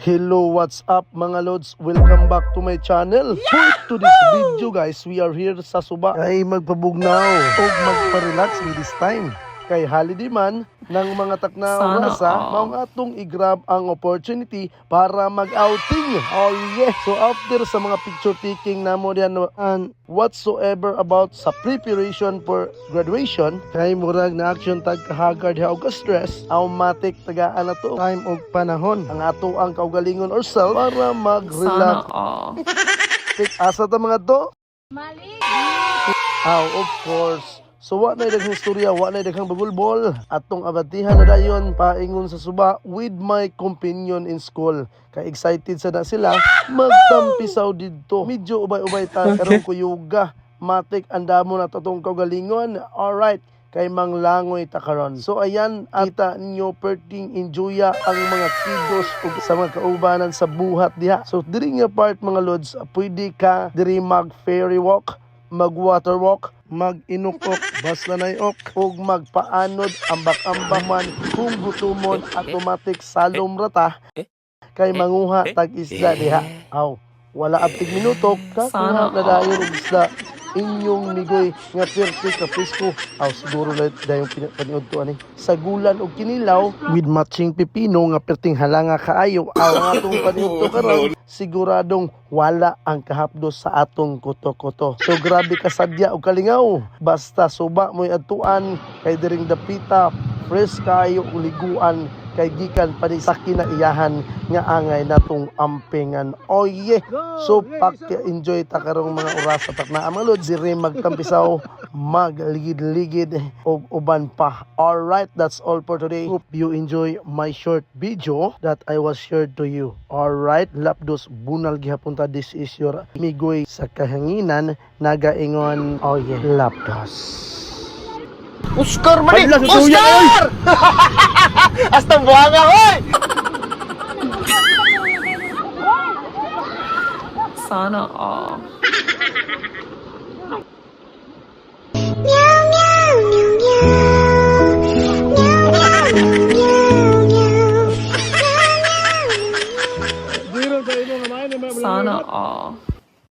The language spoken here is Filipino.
Hello, what's up mga lods? Welcome back to my channel. For today's video guys, we are here sa Suba. Ay magpabugnaw o magpa-relax in this time. Kay holiday man ng mga takna orasa, maong atong i-grab ang opportunity para mag-outing. Oh yeah! So after sa mga picture taking namo diyan and whatsoever about sa preparation for graduation, kay murag na action tag kahagard ha og stress, automatic tagaan na to time og panahon ang ato ang kaugalingon ourselves para mag-relax. Take asa ta mga to? Mali! Of course. So wa na daghang istorya, wa na daghang bagulbol. Atong abatihan na dayon paingon sa Suba with my companion in school. Kay excited sa na sila magtampisaw didto. Medyo ubay-ubay ta karong kuyuga. Matik andamo na totong kaugalingon. Alright, kay manglangoy ta karon. So ayan, kita ninyo perting enjoya ang mga kidos ug sa mga kaubanan sa buhat diha. So diri nga part mga lods, pwede ka diri mag ferry walk, mag water walk, mag-inukok, basta nayok, ug magpaanod, ambak-ambak man, kung gutumon, automatic salom rata, kay manguha tag isda diha. Aw, wala aptig minuto, kakuha na dayon og isda. Inyong migoy nga perti ka pisko. Aw, siguro na dayong paniod to ani. Sagulan og kinilaw with matching pipino nga perting halanga kaayo. Aw, ang atong paniod to karon, siguradong wala ang kahapdos sa atong kuto-kuto. So grabe ka sadya og kalingaw. Basta suba mo'y adtuan kay diring dapita, fresh kayo uliguan kay gikan pa ni sa kinaiyahan nga angay natong ampingan. Oh yeah! So enjoy ta karong mga oras sa takna mga lods, dire magtampisaw, magligid-ligid og uban pa. Alright, that's all for today. Hope you enjoy my short video that I was shared to you. Alright, lapdos bunal gihapon ta. This is your migoy sa kahanginan nagaingon. Oh yeah, lapdos. Oscar mali! Oscar! Hasta buhanga, oy! Sana all. Sana all.